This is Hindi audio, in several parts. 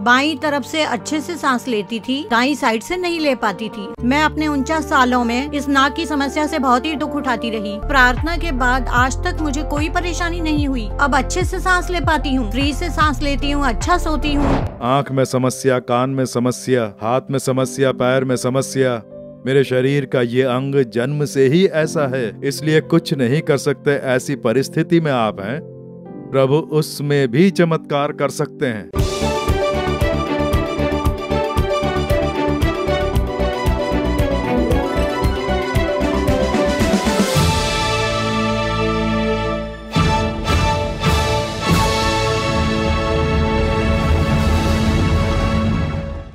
बाईं तरफ से अच्छे से सांस लेती थी, दाईं साइड से नहीं ले पाती थी। मैं अपने 49 सालों में इस नाक की समस्या से बहुत ही दुख उठाती रही। प्रार्थना के बाद आज तक मुझे कोई परेशानी नहीं हुई। अब अच्छे से सांस ले पाती हूँ, फ्री से सांस लेती हूँ, अच्छा सोती हूँ। आँख में समस्या, कान में समस्या, हाथ में समस्या, पैर में समस्या, मेरे शरीर का ये अंग जन्म से ही ऐसा है, इसलिए कुछ नहीं कर सकते। ऐसी परिस्थिति में आप हैं, प्रभु उसमें भी चमत्कार कर सकते हैं।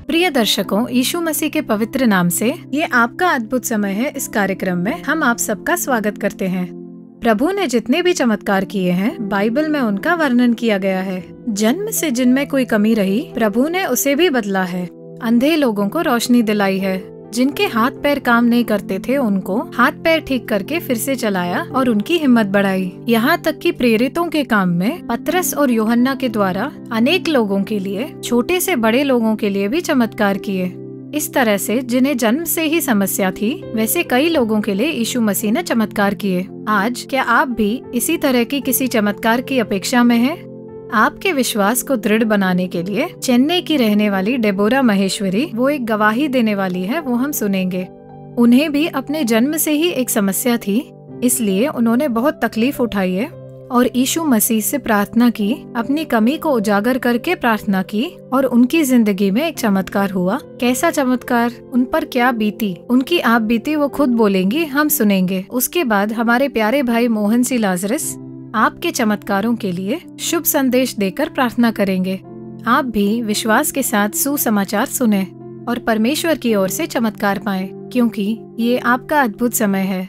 प्रिय दर्शकों, यीशु मसीह के पवित्र नाम से ये आपका अद्भुत समय है। इस कार्यक्रम में हम आप सबका स्वागत करते हैं। प्रभु ने जितने भी चमत्कार किए हैं, बाइबल में उनका वर्णन किया गया है। जन्म से जिनमें कोई कमी रही, प्रभु ने उसे भी बदला है। अंधे लोगों को रोशनी दिलाई है, जिनके हाथ पैर काम नहीं करते थे उनको हाथ पैर ठीक करके फिर से चलाया और उनकी हिम्मत बढ़ाई। यहाँ तक कि प्रेरितों के काम में पतरस और यूहन्ना के द्वारा अनेक लोगों के लिए, छोटे से बड़े लोगों के लिए भी चमत्कार किए। इस तरह से जिन्हें जन्म से ही समस्या थी, वैसे कई लोगों के लिए यीशु मसीह ने चमत्कार किए। आज क्या आप भी इसी तरह की किसी चमत्कार की अपेक्षा में हैं? आपके विश्वास को दृढ़ बनाने के लिए चेन्नई की रहने वाली डेबोरा महेश्वरी वो एक गवाही देने वाली है, वो हम सुनेंगे। उन्हें भी अपने जन्म से ही एक समस्या थी, इसलिए उन्होंने बहुत तकलीफ उठाई है और यीशु मसीह से प्रार्थना की, अपनी कमी को उजागर करके प्रार्थना की और उनकी जिंदगी में एक चमत्कार हुआ। कैसा चमत्कार, उन पर क्या बीती, उनकी आप बीती वो खुद बोलेंगी, हम सुनेंगे। उसके बाद हमारे प्यारे भाई मोहन सी लाजरस आपके चमत्कारों के लिए शुभ संदेश देकर प्रार्थना करेंगे। आप भी विश्वास के साथ सुसमाचार सुने और परमेश्वर की ओर से चमत्कार पाएं, क्योंकि ये आपका अद्भुत समय है।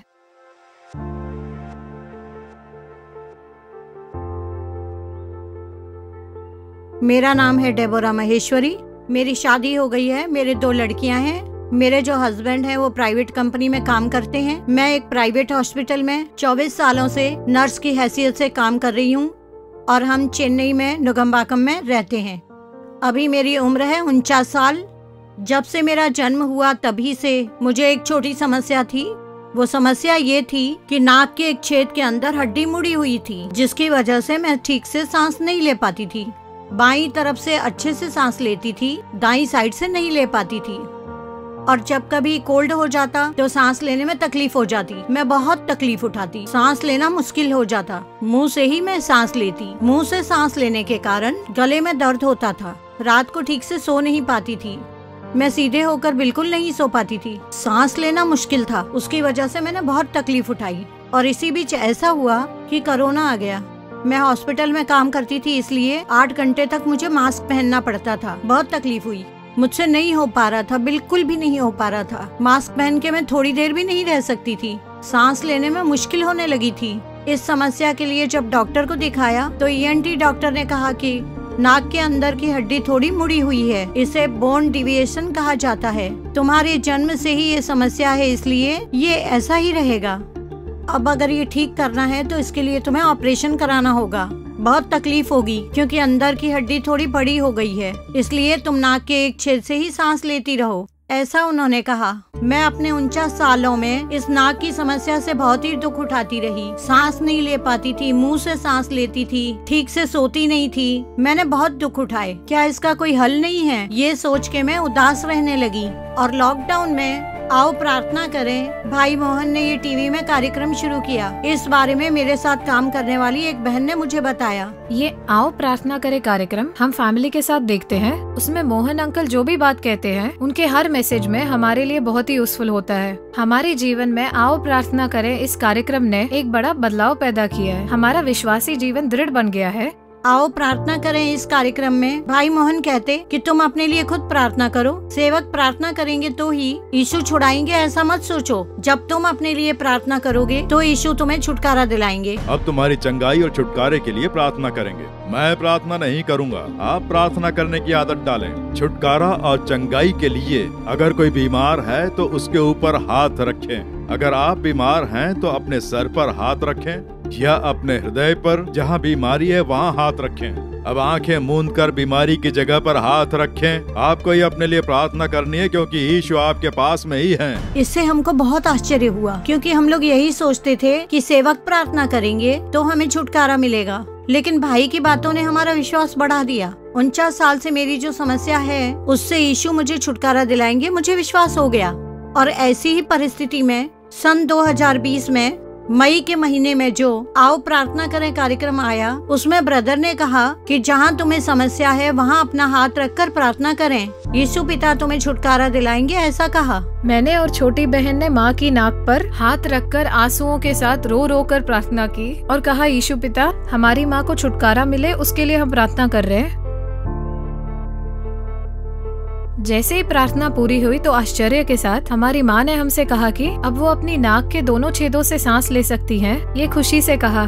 मेरा नाम है डेबोरा महेश्वरी। मेरी शादी हो गई है, मेरे 2 लड़कियां हैं। मेरे जो हस्बैंड हैं वो प्राइवेट कंपनी में काम करते हैं। मैं एक प्राइवेट हॉस्पिटल में 24 सालों से नर्स की हैसियत से काम कर रही हूँ और हम चेन्नई में नुगम्बाकम में रहते हैं। अभी मेरी उम्र है 49 साल। जब से मेरा जन्म हुआ तभी से मुझे एक छोटी समस्या थी। वो समस्या ये थी कि नाक के एक छेद के अंदर हड्डी मुड़ी हुई थी, जिसकी वजह से मैं ठीक से सांस नहीं ले पाती थी। बाईं तरफ से अच्छे से सांस लेती थी, दाईं साइड से नहीं ले पाती थी। और जब कभी कोल्ड हो जाता तो सांस लेने में तकलीफ हो जाती। मैं बहुत तकलीफ उठाती, सांस लेना मुश्किल हो जाता। मुंह से ही मैं सांस लेती। मुंह से सांस लेने के कारण गले में दर्द होता था। रात को ठीक से सो नहीं पाती थी। मैं सीधे होकर बिल्कुल नहीं सो पाती थी। सांस लेना मुश्किल था, उसकी वजह से मैंने बहुत तकलीफ उठाई। और इसी बीच ऐसा हुआ कि कोरोना आ गया। मैं हॉस्पिटल में काम करती थी, इसलिए 8 घंटे तक मुझे मास्क पहनना पड़ता था। बहुत तकलीफ हुई, मुझसे नहीं हो पा रहा था, बिल्कुल भी नहीं हो पा रहा था। मास्क पहन के मैं थोड़ी देर भी नहीं रह सकती थी। सांस लेने में मुश्किल होने लगी थी। इस समस्या के लिए जब डॉक्टर को दिखाया तो ENT डॉक्टर ने कहा कि नाक के अंदर की हड्डी थोड़ी मुड़ी हुई है, इसे बोन डिविएशन कहा जाता है। तुम्हारे जन्म से ही ये समस्या है, इसलिए ये ऐसा ही रहेगा। अब अगर ये ठीक करना है तो इसके लिए तुम्हें ऑपरेशन कराना होगा। बहुत तकलीफ होगी क्योंकि अंदर की हड्डी थोड़ी बड़ी हो गई है, इसलिए तुम नाक के एक छेद से ही सांस लेती रहो, ऐसा उन्होंने कहा। मैं अपने 49 सालों में इस नाक की समस्या से बहुत ही दुख उठाती रही। सांस नहीं ले पाती थी, मुंह से सांस लेती थी, ठीक से सोती नहीं थी। मैंने बहुत दुख उठाए। क्या इसका कोई हल नहीं है? ये सोच के मैं उदास रहने लगी। और लॉकडाउन में आओ प्रार्थना करें, भाई मोहन ने ये टीवी में कार्यक्रम शुरू किया। इस बारे में मेरे साथ काम करने वाली एक बहन ने मुझे बताया। ये आओ प्रार्थना करें कार्यक्रम हम फैमिली के साथ देखते हैं। उसमें मोहन अंकल जो भी बात कहते हैं, उनके हर मैसेज में हमारे लिए बहुत ही यूजफुल होता है। हमारे जीवन में आओ प्रार्थना करें इस कार्यक्रम ने एक बड़ा बदलाव पैदा किया है। हमारा विश्वासी जीवन दृढ़ बन गया है। आओ प्रार्थना करें इस कार्यक्रम में भाई मोहन कहते कि तुम अपने लिए खुद प्रार्थना करो। सेवक प्रार्थना करेंगे तो ही यीशु छुड़ाएंगे, ऐसा मत सोचो। जब तुम अपने लिए प्रार्थना करोगे तो यीशु तुम्हें छुटकारा दिलाएंगे। अब तुम्हारी चंगाई और छुटकारे के लिए प्रार्थना करेंगे। मैं प्रार्थना नहीं करूंगा, आप प्रार्थना करने की आदत डालें। छुटकारा और चंगाई के लिए अगर कोई बीमार है तो उसके ऊपर हाथ रखें। अगर आप बीमार हैं तो अपने सर पर हाथ रखें, या अपने हृदय पर जहाँ बीमारी है वहाँ हाथ रखें। अब आंखें मूंद कर बीमारी की जगह पर हाथ रखें। आपको ही अपने लिए प्रार्थना करनी है क्योंकि यीशु आपके पास में ही है। इससे हमको बहुत आश्चर्य हुआ क्योंकि हम लोग यही सोचते थे कि सेवक प्रार्थना करेंगे तो हमें छुटकारा मिलेगा, लेकिन भाई की बातों ने हमारा विश्वास बढ़ा दिया। 49 साल से मेरी जो समस्या है उससे यीशु मुझे छुटकारा दिलाएंगे, मुझे विश्वास हो गया। और ऐसी ही परिस्थिति में सन 2020 में मई के महीने में जो आओ प्रार्थना करें कार्यक्रम आया, उसमें ब्रदर ने कहा कि जहाँ तुम्हें समस्या है वहाँ अपना हाथ रखकर प्रार्थना करें, यीशु पिता तुम्हें छुटकारा दिलाएंगे, ऐसा कहा। मैंने और छोटी बहन ने माँ की नाक पर हाथ रखकर आंसुओं के साथ रो रो कर प्रार्थना की और कहा, यीशु पिता हमारी माँ को छुटकारा मिले, उसके लिए हम प्रार्थना कर रहे हैं। जैसे ही प्रार्थना पूरी हुई तो आश्चर्य के साथ हमारी माँ ने हमसे कहा कि अब वो अपनी नाक के दोनों छेदों से सांस ले सकती हैं। ये खुशी से कहा।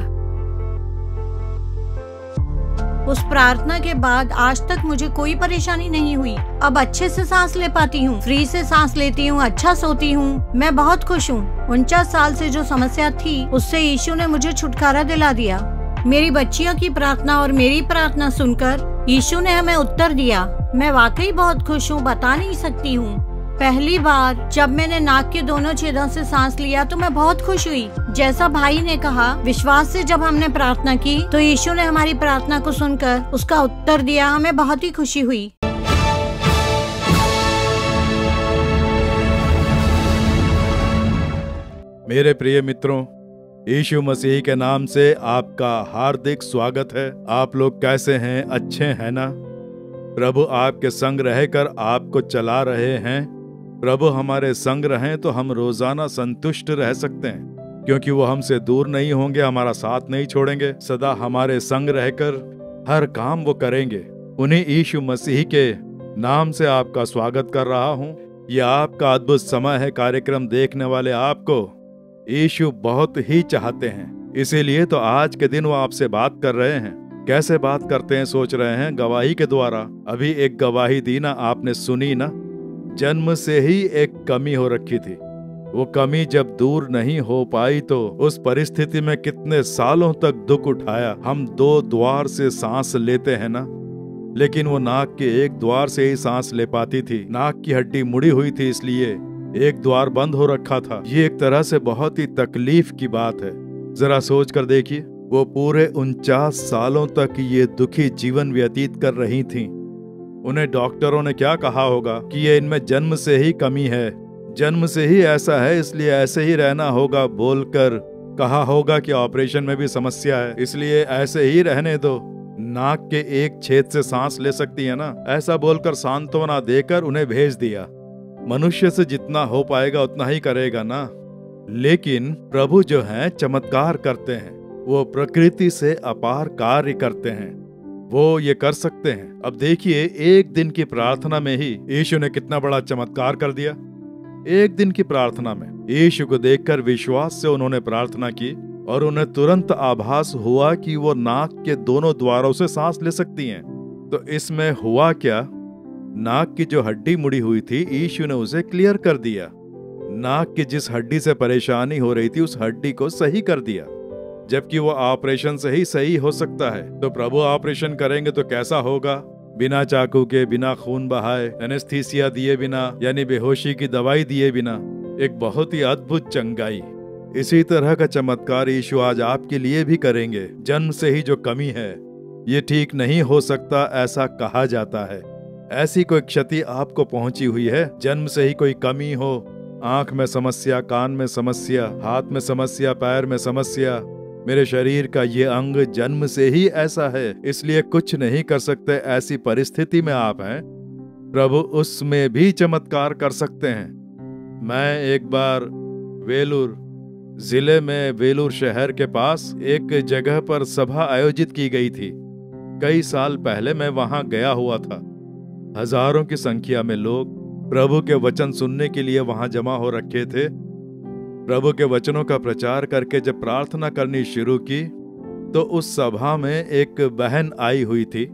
उस प्रार्थना के बाद आज तक मुझे कोई परेशानी नहीं हुई। अब अच्छे से सांस ले पाती हूँ, फ्री से सांस लेती हूँ, अच्छा सोती हूँ। मैं बहुत खुश हूँ। 49 साल से जो समस्या थी उससे यीशु ने मुझे छुटकारा दिला दिया। मेरी बच्चियों की प्रार्थना और मेरी प्रार्थना सुनकर यीशु ने हमें उत्तर दिया। मैं वाकई बहुत खुश हूँ, बता नहीं सकती हूँ। पहली बार जब मैंने नाक के दोनों छेदों से सांस लिया तो मैं बहुत खुश हुई। जैसा भाई ने कहा, विश्वास से जब हमने प्रार्थना की तो यीशु ने हमारी प्रार्थना को सुनकर उसका उत्तर दिया। हमें बहुत ही खुशी हुई। मेरे प्रिय मित्रों, यीशु मसीह के नाम से आपका हार्दिक स्वागत है। आप लोग कैसे हैं? अच्छे हैं ना? प्रभु आपके संग रहकर आपको चला रहे हैं। प्रभु हमारे संग रहें तो हम रोजाना संतुष्ट रह सकते हैं, क्योंकि वो हमसे दूर नहीं होंगे, हमारा साथ नहीं छोड़ेंगे, सदा हमारे संग रहकर हर काम वो करेंगे। उन्हीं यीशु मसीह के नाम से आपका स्वागत कर रहा हूँ। ये आपका अद्भुत समय है। कार्यक्रम देखने वाले आपको यीशु बहुत ही चाहते हैं, इसीलिए तो आज के दिन वो आपसे बात कर रहे हैं। कैसे बात करते हैं सोच रहे हैं? गवाही के द्वारा। अभी एक गवाही दी ना, आपने सुनी ना। जन्म से ही एक कमी हो रखी थी। वो कमी जब दूर नहीं हो पाई तो उस परिस्थिति में कितने सालों तक दुख उठाया। हम 2 द्वार से सांस लेते हैं ना, लेकिन वो नाक के एक द्वार से ही सांस ले पाती थी। नाक की हड्डी मुड़ी हुई थी, इसलिए एक द्वार बंद हो रखा था। ये एक तरह से बहुत ही तकलीफ की बात है। जरा सोच कर देखिए, वो पूरे 49 सालों तक ये दुखी जीवन व्यतीत कर रही थीं। उन्हें डॉक्टरों ने क्या कहा होगा कि ये इनमें जन्म से ही कमी है, जन्म से ही ऐसा है, इसलिए ऐसे ही रहना होगा बोलकर कहा होगा कि ऑपरेशन में भी समस्या है, इसलिए ऐसे ही रहने दो, नाक के एक छेद से सांस ले सकती है ना, ऐसा बोलकर सांत्वना देकर उन्हें भेज दिया। मनुष्य से जितना हो पाएगा उतना ही करेगा ना। लेकिन प्रभु जो हैं चमत्कार करते हैं, वो प्रकृति से अपार कार्य करते हैं, वो ये कर सकते हैं। अब देखिए, एक दिन की प्रार्थना में ही यीशु ने कितना बड़ा चमत्कार कर दिया। एक दिन की प्रार्थना में यीशु को देखकर विश्वास से उन्होंने प्रार्थना की और उन्हें तुरंत आभास हुआ कि वो नाक के दोनों द्वारों से सांस ले सकती हैं। तो इसमें हुआ क्या? नाक की जो हड्डी मुड़ी हुई थी, यीशु ने उसे क्लियर कर दिया। नाक की जिस हड्डी से परेशानी हो रही थी उस हड्डी को सही कर दिया। जबकि वो ऑपरेशन से ही सही हो सकता है, तो प्रभु ऑपरेशन करेंगे तो कैसा होगा? बिना चाकू के, बिना खून बहाए, एनेस्थीसिया दिए बिना, यानी बेहोशी की दवाई दिए बिना, एक बहुत ही अद्भुत चंगाई। इसी तरह का चमत्कार यीशु आज आपके लिए भी करेंगे। जन्म से ही जो कमी है, ये ठीक नहीं हो सकता ऐसा कहा जाता है। ऐसी कोई क्षति आपको पहुंची हुई है? जन्म से ही कोई कमी हो, आंख में समस्या, कान में समस्या, हाथ में समस्या, पैर में समस्या, मेरे शरीर का ये अंग जन्म से ही ऐसा है, इसलिए कुछ नहीं कर सकते, ऐसी परिस्थिति में आप हैं, प्रभु उसमें भी चमत्कार कर सकते हैं। मैं एक बार वेलूर जिले में, वेलूर शहर के पास एक जगह पर सभा आयोजित की गई थी। कई साल पहले मैं वहां गया हुआ था। हजारों की संख्या में लोग प्रभु के वचन सुनने के लिए वहां जमा हो रखे थे। प्रभु के वचनों का प्रचार करके जब प्रार्थना करनी शुरू की तो उस सभा में एक बहन आई हुई थी।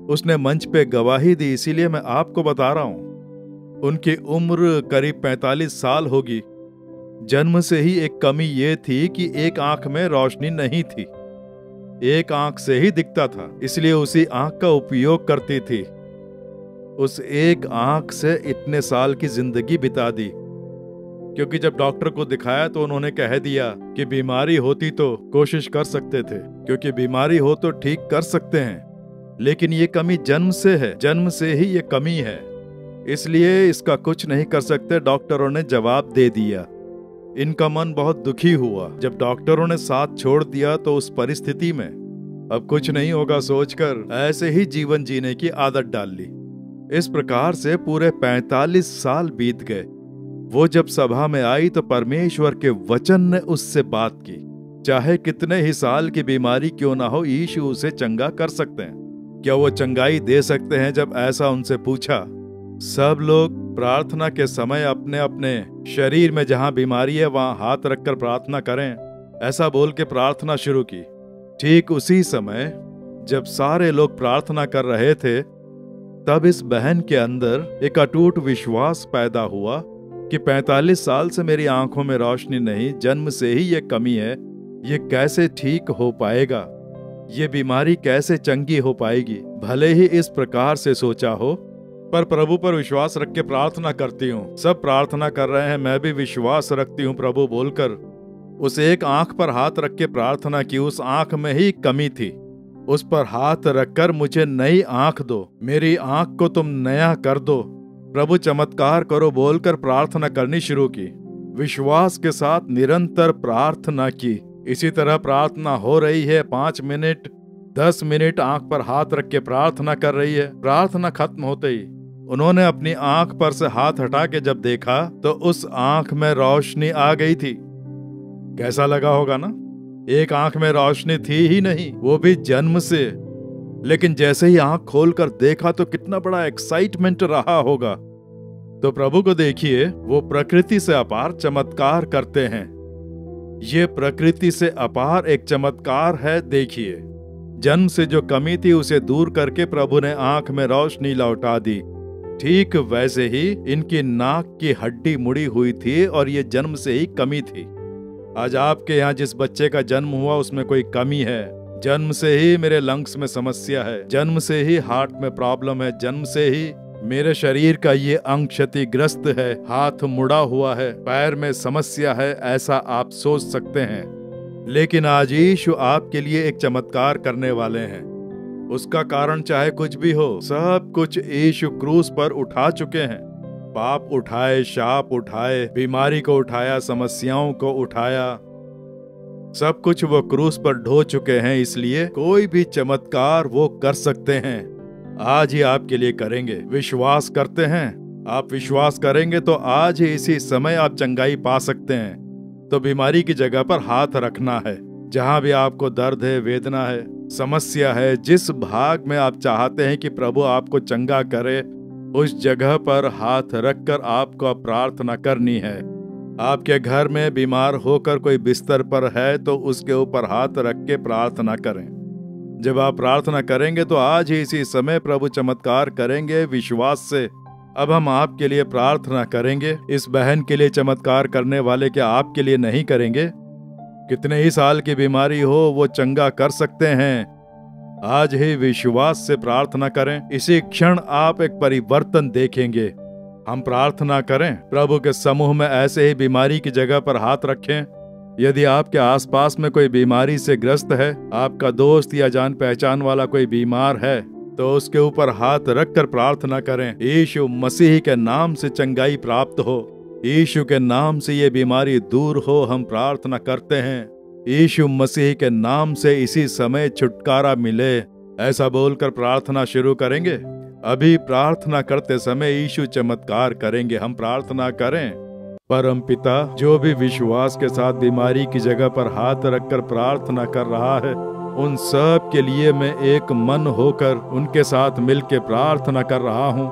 उसने मंच पे गवाही दी, इसीलिए मैं आपको बता रहा हूं। उनकी उम्र करीब 45 साल होगी। जन्म से ही एक कमी ये थी कि एक आंख में रोशनी नहीं थी, एक आंख से ही दिखता था, इसलिए उसी आंख का उपयोग करती थी। उस एक आंख से इतने साल की जिंदगी बिता दी, क्योंकि जब डॉक्टर को दिखाया तो उन्होंने कह दिया कि बीमारी होती तो कोशिश कर सकते थे, क्योंकि बीमारी हो तो ठीक कर सकते हैं, लेकिन ये कमी जन्म से है, जन्म से ही ये कमी है, इसलिए इसका कुछ नहीं कर सकते। डॉक्टरों ने जवाब दे दिया। इनका मन बहुत दुखी हुआ। जब डॉक्टरों ने साथ छोड़ दिया तो उस परिस्थिति में अब कुछ नहीं होगा सोचकर ऐसे ही जीवन जीने की आदत डाल ली। इस प्रकार से पूरे 45 साल बीत गए। वो जब सभा में आई तो परमेश्वर के वचन ने उससे बात की। चाहे कितने ही साल की बीमारी क्यों ना हो, यीशु उसे चंगा कर सकते हैं। क्या वो चंगाई दे सकते हैं? जब ऐसा उनसे पूछा, सब लोग प्रार्थना के समय अपने अपने शरीर में जहां बीमारी है वहां हाथ रखकर प्रार्थना करें, ऐसा बोल के प्रार्थना शुरू की। ठीक उसी समय जब सारे लोग प्रार्थना कर रहे थे, तब इस बहन के अंदर एक अटूट विश्वास पैदा हुआ कि 45 साल से मेरी आंखों में रोशनी नहीं, जन्म से ही ये कमी है, ये कैसे ठीक हो पाएगा, ये बीमारी कैसे चंगी हो पाएगी। भले ही इस प्रकार से सोचा हो, पर प्रभु पर विश्वास रख के प्रार्थना करती हूँ। सब प्रार्थना कर रहे हैं, मैं भी विश्वास रखती हूँ प्रभु बोलकर उस एक आंख पर हाथ रख के प्रार्थना की। उस आंख में ही कमी थी, उस पर हाथ रखकर मुझे नई आंख दो, मेरी आंख को तुम नया कर दो, प्रभु चमत्कार करो बोलकर प्रार्थना करनी शुरू की। विश्वास के साथ निरंतर प्रार्थना की। इसी तरह प्रार्थना हो रही है। 5 मिनट 10 मिनट आंख पर हाथ रख के प्रार्थना कर रही है। प्रार्थना खत्म होते ही उन्होंने अपनी आंख पर से हाथ हटा के जब देखा तो उस आंख में रोशनी आ गई थी। कैसा लगा होगा ना? एक आंख में रोशनी थी ही नहीं, वो भी जन्म से। लेकिन जैसे ही आंख खोलकर देखा तो कितना बड़ा एक्साइटमेंट रहा होगा। तो प्रभु को देखिए, वो प्रकृति से अपार चमत्कार करते हैं। ये प्रकृति से अपार एक चमत्कार है। देखिए, जन्म से जो कमी थी उसे दूर करके प्रभु ने आंख में रोशनी लौटा दी। ठीक वैसे ही इनकी नाक की हड्डी मुड़ी हुई थी और ये जन्म से ही कमी थी। आज आपके यहाँ जिस बच्चे का जन्म हुआ उसमें कोई कमी है। जन्म से ही मेरे लंग्स में समस्या है, जन्म से ही हार्ट में प्रॉब्लम है, जन्म से ही मेरे शरीर का ये अंग क्षतिग्रस्त है, हाथ मुड़ा हुआ है, पैर में समस्या है, ऐसा आप सोच सकते हैं। लेकिन आज यीशु आपके लिए एक चमत्कार करने वाले हैं। उसका कारण चाहे कुछ भी हो, सब कुछ यीशु क्रूस पर उठा चुके हैं। पाप उठाए, शाप उठाए, बीमारी को उठाया, समस्याओं को उठाया, सब कुछ वो क्रूस पर ढो चुके हैं। इसलिए कोई भी चमत्कार वो कर सकते हैं। आज ही आपके लिए करेंगे। विश्वास करते हैं? आप विश्वास करेंगे तो आज ही इसी समय आप चंगाई पा सकते हैं। तो बीमारी की जगह पर हाथ रखना है। जहां भी आपको दर्द है, वेदना है, समस्या है, जिस भाग में आप चाहते हैं कि प्रभु आपको चंगा करे, उस जगह पर हाथ रखकर आपको प्रार्थना करनी है। आपके घर में बीमार होकर कोई बिस्तर पर है तो उसके ऊपर हाथ रख के प्रार्थना करें। जब आप प्रार्थना करेंगे तो आज ही इसी समय प्रभु चमत्कार करेंगे विश्वास से। अब हम आपके लिए प्रार्थना करेंगे। इस बहन के लिए चमत्कार करने वाले क्या आपके लिए नहीं करेंगे? कितने ही साल की बीमारी हो, वो चंगा कर सकते हैं। आज ही विश्वास से प्रार्थना करें। इसी क्षण आप एक परिवर्तन देखेंगे। हम प्रार्थना करें, प्रभु के समूह में ऐसे ही बीमारी की जगह पर हाथ रखें। यदि आपके आसपास में कोई बीमारी से ग्रस्त है, आपका दोस्त या जान पहचान वाला कोई बीमार है, तो उसके ऊपर हाथ रखकर प्रार्थना करें। यीशु मसीह के नाम से चंगाई प्राप्त हो, यीशु के नाम से ये बीमारी दूर हो, हम प्रार्थना करते हैं। यीशु मसीह के नाम से इसी समय छुटकारा मिले, ऐसा बोलकर प्रार्थना शुरू करेंगे। अभी प्रार्थना करते समय यीशु चमत्कार करेंगे। हम प्रार्थना करें। परम पिता, जो भी विश्वास के साथ बीमारी की जगह पर हाथ रखकर प्रार्थना कर रहा है, उन सब के लिए मैं एक मन होकर उनके साथ मिलकर प्रार्थना कर रहा हूँ।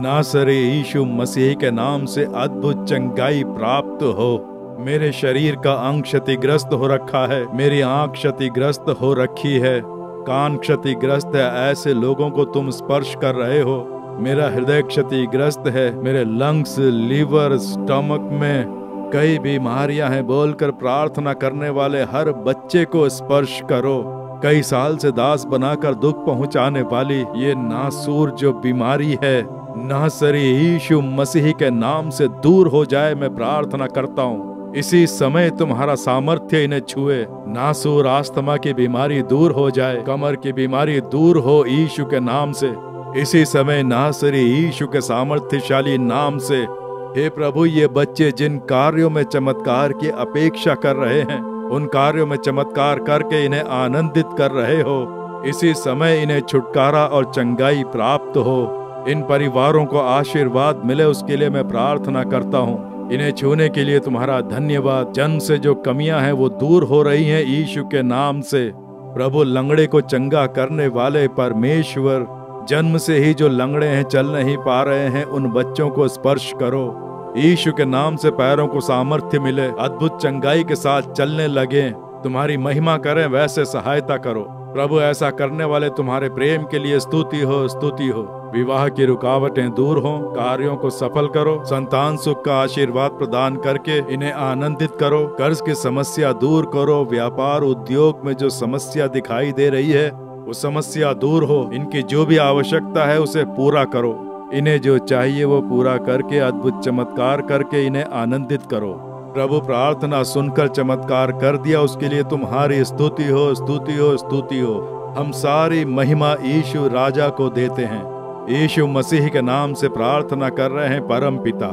नासरी यीशु मसीह के नाम से अद्भुत चंगाई प्राप्त हो। मेरे शरीर का अंग क्षतिग्रस्त हो रखा है, मेरी आंख क्षतिग्रस्त हो रखी है, कान क्षतिग्रस्त है, ऐसे लोगों को तुम स्पर्श कर रहे हो। मेरा हृदय क्षतिग्रस्त है, मेरे लंग्स, लीवर, स्टमक में कई बीमारियां हैं बोलकर प्रार्थना करने वाले हर बच्चे को स्पर्श करो। कई साल से दास बनाकर दुख पहुंचाने वाली ये नासूर जो बीमारी है, नासरी यीशु मसीह के नाम से दूर हो जाए, मैं प्रार्थना करता हूँ। इसी समय तुम्हारा सामर्थ्य इन्हें छुए। नासूर अस्थमा की बीमारी दूर हो जाए, कमर की बीमारी दूर हो यीशु के नाम से। इसी समय नासरी यीशु के सामर्थ्यशाली नाम से। हे प्रभु, ये बच्चे जिन कार्यों में चमत्कार की अपेक्षा कर रहे हैं, उन कार्यों में चमत्कार करके इन्हें आनंदित कर रहे हो। इसी समय इन्हें छुटकारा और चंगाई प्राप्त हो। इन परिवारों को आशीर्वाद मिले, उसके लिए मैं प्रार्थना करता हूँ। इन्हें छूने के लिए तुम्हारा धन्यवाद। जन्म से जो कमियां हैं वो दूर हो रही हैं यीशु के नाम से। प्रभु, लंगड़े को चंगा करने वाले परमेश्वर, जन्म से ही जो लंगड़े हैं, चल नहीं पा रहे हैं, उन बच्चों को स्पर्श करो। यीशु के नाम से पैरों को सामर्थ्य मिले, अद्भुत चंगाई के साथ चलने लगे। तुम्हारी महिमा करें, वैसे सहायता करो प्रभु। ऐसा करने वाले तुम्हारे प्रेम के लिए स्तुति हो, स्तुति हो। विवाह की रुकावटें दूर हो, कार्यों को सफल करो। संतान सुख का आशीर्वाद प्रदान करके इन्हें आनंदित करो। कर्ज की समस्या दूर करो। व्यापार उद्योग में जो समस्या दिखाई दे रही है, वो समस्या दूर हो। इनकी जो भी आवश्यकता है उसे पूरा करो। इन्हें जो चाहिए वो पूरा करके अद्भुत चमत्कार करके इन्हें आनंदित करो। प्रभु, प्रार्थना सुनकर चमत्कार कर दिया, उसके लिए तुम्हारी स्तुति हो, स्तुति हो, स्तुति हो। हम सारी महिमा यीशु राजा को देते हैं। यीशु मसीह के नाम से प्रार्थना कर रहे हैं परम पिता,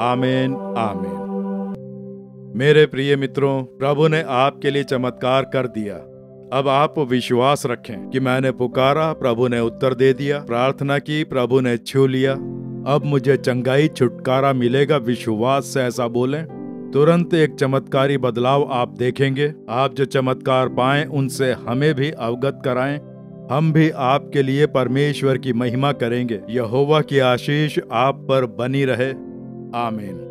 आमीन, आमीन। मेरे प्रिय मित्रों, प्रभु ने आपके लिए चमत्कार कर दिया। अब आप विश्वास रखें कि मैंने पुकारा, प्रभु ने उत्तर दे दिया। प्रार्थना की, प्रभु ने छू लिया। अब मुझे चंगाई, छुटकारा मिलेगा। विश्वास से ऐसा बोलें। तुरंत एक चमत्कारी बदलाव आप देखेंगे। आप जो चमत्कार पाएं उनसे हमें भी अवगत कराएं। हम भी आपके लिए परमेश्वर की महिमा करेंगे। यहोवा की आशीष आप पर बनी रहे, आमीन।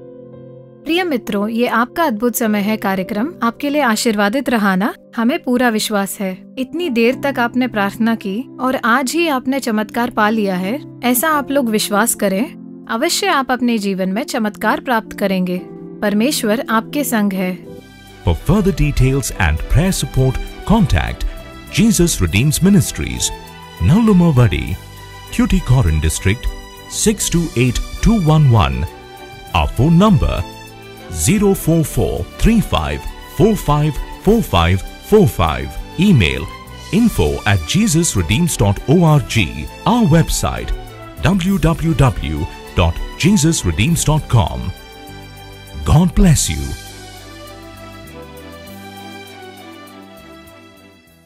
प्रिय मित्रों, ये आपका अद्भुत समय है कार्यक्रम आपके लिए आशीर्वादित रहा ना? हमें पूरा विश्वास है। इतनी देर तक आपने प्रार्थना की और आज ही आपने चमत्कार पा लिया है, ऐसा आप लोग विश्वास करें। अवश्य आप अपने जीवन में चमत्कार प्राप्त करेंगे। परमेश्वर आपके संग है। For further details and prayer support, contact Jesus Redeems Ministries, Nallumavadi, Tuticorin District, 628211. Our phone number 04435454545. Email info@jesusredeems.org. Our website www.jesusredeems.com. God bless you.